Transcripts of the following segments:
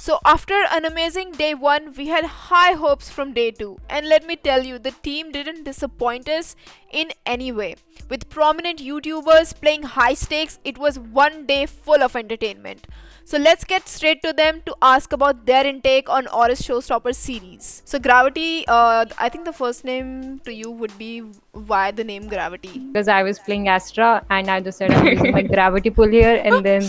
So after an amazing day 1, we had high hopes from day 2. And let me tell you, the team didn't disappoint us in any way. With prominent YouTubers playing high stakes, it was one day full of entertainment. So let's get straight to them to ask about their intake on AORUS Showstopper series. So Gravity, I think the first name to you would be why the name Gravity. Because I was playing Astra and I just said I'm using my gravity pull here, and then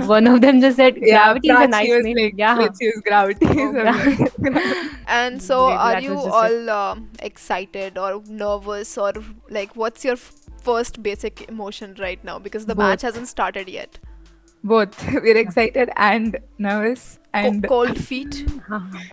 one of them just said Yeah, gravity is a Prachi nice was name. like, Yeah. let's use gravity. So Okay. Yeah. And so, are That you was just it. all excited or nervous, or like, what's your first basic emotion right now? Because the match Both. hasn't started yet. Both. We're excited and nervous and Cold feet.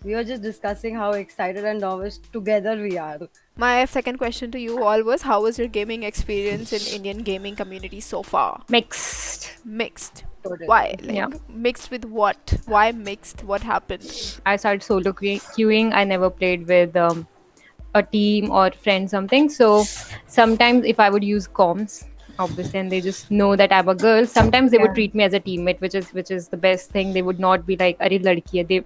We were just discussing how excited and nervous together we are. My second question to you all was, how was your gaming experience in Indian gaming community so far? Mixed. Mixed. Totally. Why? Yeah. Like, mixed with what? Why mixed? What happened? I started solo queuing. I never played with a team or friend something. So sometimes if I would use comms, obviously, and they just know that I'm a girl, sometimes they would yeah. treat me as a teammate, which is the best thing. They would not be like, "Arey ladki hai." They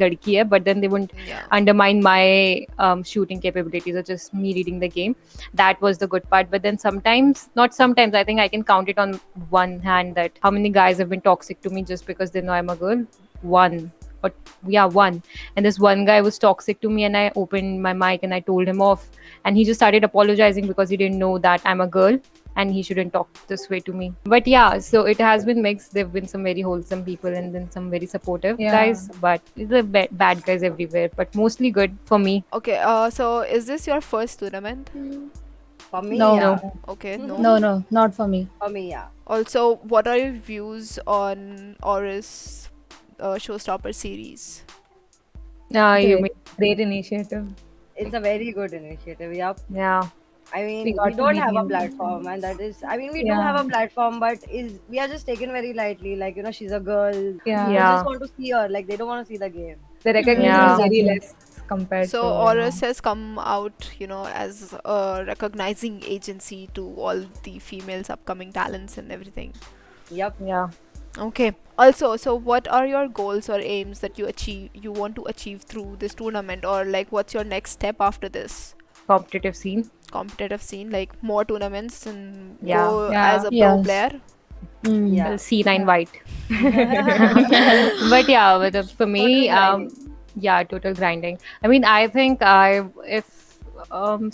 ladki hai, but then they wouldn't Yeah. undermine my shooting capabilities or just me reading the game. That was the good part. But then sometimes, not sometimes, I think I can count it on one hand that how many guys have been toxic to me just because they know I'm a girl. One. Or yeah, one. And this one guy was toxic to me, and I opened my mic and I told him off, and he just started apologizing because he didn't know that I'm a girl and he shouldn't talk this way to me. But yeah, so it has been mixed. There have been some very wholesome people and then some very supportive Yeah. guys, but the bad guys everywhere, but mostly good for me. Okay. So is this your first tournament? For me, No. yeah. No. Okay. No. No, not for me. For me, yeah. Also, what are your views on AORUS Showstopper series? You Great. mean, Great initiative. It's a very good initiative. Yep. yeah. I mean, We we, got to don't meet have a new platform, and that is, I mean, we do Yeah. have a platform, but we are just taken very lightly. Like, she's a girl. Yeah. They Yeah. just want to see her. Like, they don't want to see the game. The recognition Yeah. is very Exactly. less compared So to AORUS has come out, as a recognizing agency to all the females upcoming talents and everything. Yep. Yeah. Okay. Also, so what are your goals or aims that you want to achieve through this tournament, or like what's your next step after this Competitive scene. competitive scene? Like more tournaments and Yeah. go Yeah. as a pro Yes. player? Yeah. Well, C9 white. But yeah, for me, Total grinding. yeah, total grinding. I mean, I think if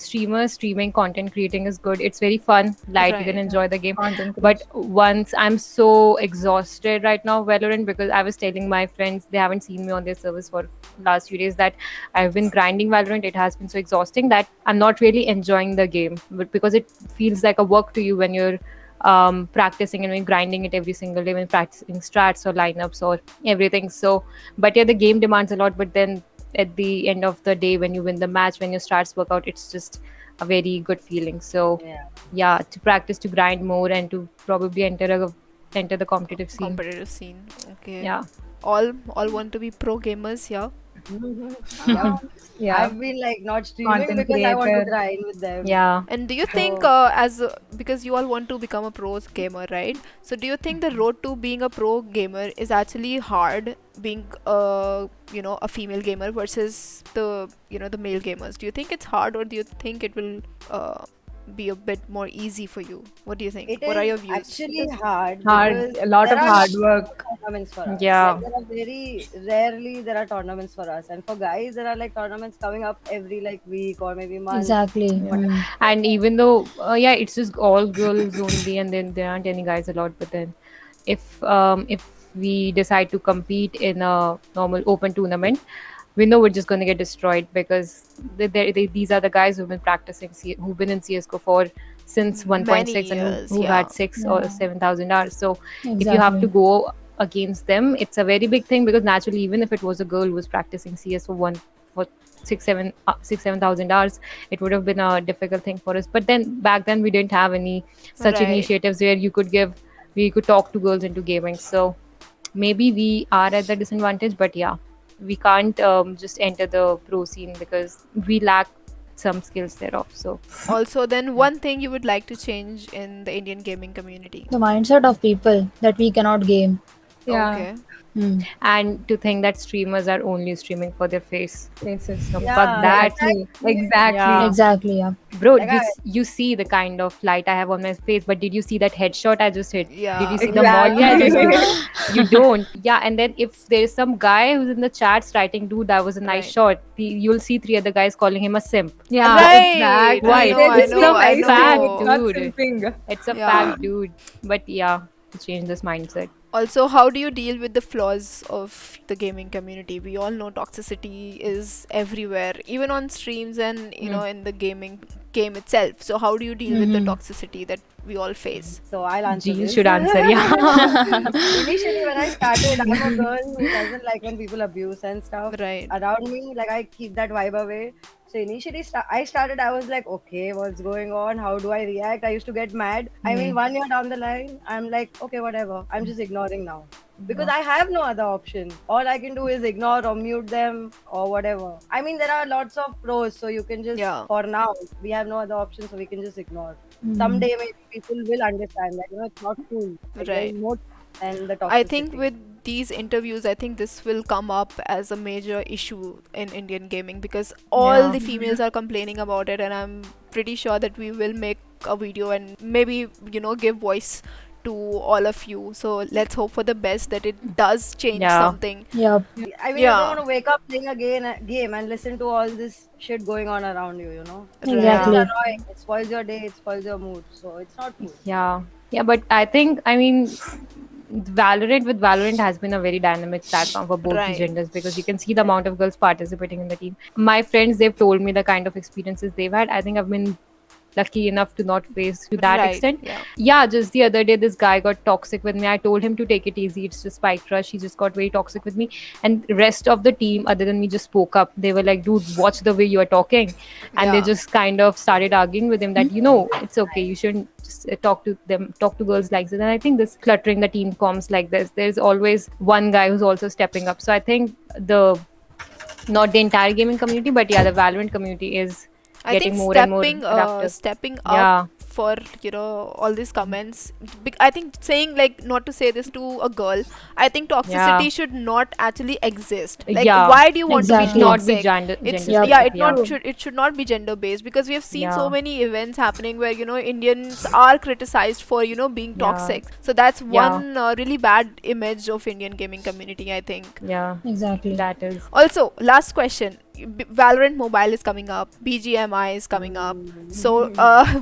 streamers streaming content creating is good, it's very fun, light, you can Right. enjoy the game. content But creation. once I'm so exhausted right now, Valorant, because I was telling my friends, they haven't seen me on their service for last few days, that I've been grinding Valorant. It has been so exhausting that I'm not really enjoying the game, but because it feels like a work to you when you're practicing and when grinding it every single day, when practicing strats or lineups or everything. So, but yeah, the game demands a lot. But then at the end of the day, when you win the match, when your strats work out, it's just a very good feeling. So Yeah. yeah, to practice, to grind more, and to probably enter the competitive scene. Competitive scene. Okay. Yeah. All want to be pro gamers, yeah. Yeah. Yeah. I've been like not streaming Content because I want to creator. grind with them. Yeah. And do you think, because you all want to become a pro gamer, right? So do you think the road to being a pro gamer is actually hard, being a female gamer versus the male gamers? Do you think it's hard, or do you think it will be a bit more easy for you? What do you think? It What are your is views? actually hard Hard, because a lot there of are hard not work. tournaments for us. Yeah. Like, there are very rarely there are tournaments for us, and for guys there are like tournaments coming up every like week or maybe month. Exactly. Yeah. And even though yeah, it's just all girls only, and then there aren't any guys allowed. But then if we decide to compete in a normal open tournament, we know we're just going to get destroyed, because these are the guys who've been practicing who've been in CSGO for since Many 1.6, and years, who've yeah. had 6 or Yeah. 7,000 hours. So if you have to Exactly. go against them, it's a very big thing, because naturally, even if it was a girl who was practicing CS for 7,000 hours, it would have been a difficult thing for us. But then back then we didn't have any such Right. initiatives where we could talk to girls into gaming. So maybe we are at the disadvantage, but yeah, we can't just enter the pro scene because we lack some skills thereof. So Also, then one thing you would like to change in the Indian gaming community? The mindset of people that we cannot game. Yeah. Okay. And to think that streamers are only streaming for their face. Faces. No, fuck Yeah, that. Exactly. exactly. Exactly. Yeah. Exactly, yeah. Bro, Like I, you see the kind of light I have on my face, but did you see that headshot I just hit? Did you Yeah. see the molly I just did? Exactly. You don't. Yeah, and then if there's some guy who's in the chats writing, dude, that was a nice Right. shot, you'll see three other guys calling him a simp. Yeah, Right. exactly. I Why? know, I It's know, a I fact, know. Not dude. simping. It's a Yeah. fact, dude. But yeah, to change this mindset. Also, how do you deal with the flaws of the gaming community? We all know toxicity is everywhere, even on streams and in the game itself. So how do you deal with the toxicity that we all face? so I'll answer Jean this. should answer, yeah. Initially, when I started, I'm a girl who doesn't like when people abuse and stuff Right. around me. Like I keep that vibe away. So initially, I started. I was like, okay, what's going on? How do I react? I used to get mad. I mean, 1 year down the line, I'm like, okay, whatever. I'm just ignoring now because I have no other option. All I can do is ignore or mute them or whatever. I mean, there are lots of pros, so you can just Yeah. for now we have no other option, so we can just ignore. Someday maybe people will understand that it's not cool. Like, Right. there's more than the toxicity. I think with these interviews, I think this will come up as a major issue in Indian gaming because all Yeah. the females are complaining about it, and I'm pretty sure that we will make a video and maybe give voice to all of you. So let's hope for the best that it does change Yeah. something. Yeah. I mean, Yeah. you don't want to wake up playing a game and listen to all this shit going on around you. Exactly. It's annoying. It spoils your day. It spoils your mood. So it's not cool. Yeah. Yeah, but I mean, Valorant has been a very dynamic platform for both the Right. genders because you can see the amount of girls participating in the team. My friends, they've told me the kind of experiences they've had. I think I've been lucky enough to not face to that Right, extent. yeah. Yeah, just the other day, this guy got toxic with me. I told him to take it easy. It's just spike rush. He just got very toxic with me. And rest of the team, other than me, just spoke up. They were like, dude, watch the way you are talking. And they Yeah. just kind of started arguing with him that, it's okay. You shouldn't just talk to girls like this. And I think this cluttering the team comms like this, there's always one guy who's also stepping up. So I think not the entire gaming community, but yeah, the Valorant community is I getting think more and more stepping adaptive. up Yeah. for all these comments. I think saying like not to say this to a girl. I think toxicity Yeah. should not actually exist. Like, Yeah. why do you want Exactly. to be Not be toxic? gender It's Yeah. yeah, specific, it should not be gender based because we have seen so Yeah. many events happening where Indians are criticized for being Yeah. toxic. So that's Yeah. one really bad image of Indian gaming community, I think. Yeah, Exactly. that is. Also, last question. Valorant Mobile is coming up. BGMI is coming up. So,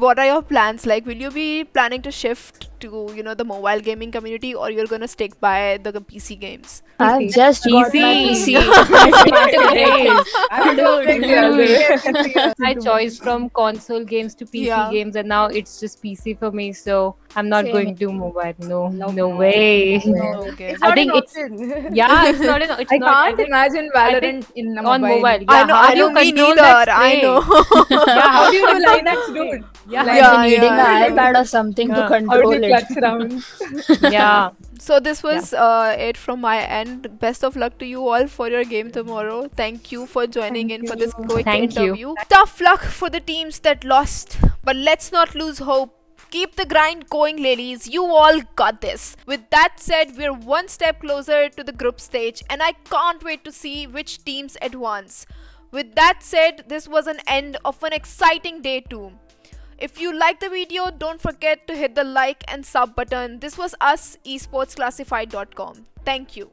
what are your plans? Like, will you be planning to shift to the mobile gaming community, or you're gonna stick by the PC games? I've just got my PC. PC. I'm Dude. My choice from console games to PC Yeah. games, and now it's just PC for me. So I'm not Same. going to mobile. No, Nope. no way. Okay. It's I not think an it's- option. Yeah, it's not. It's I not. can't imagine Valorant in a on mobile. Yeah, I know. how I do you know. Me control neither. that I string? know. Yeah, How do you do Linux, dude? Yeah. Like, Yeah, Needing yeah. an iPad or something to Yeah. How do control you it. clutch rounds? Yeah. So this was it from my end. Best of luck to you all for your game tomorrow. Thank you for joining in for this quick Thank you. interview. Tough luck for the teams that lost, but let's not lose hope. Keep the grind going, ladies. You all got this. With that said, we're one step closer to the group stage, and I can't wait to see which teams advance. With that said, this was an end of an exciting day too. If you liked the video, don't forget to hit the like and sub button. This was us, esportsclassified.com. Thank you.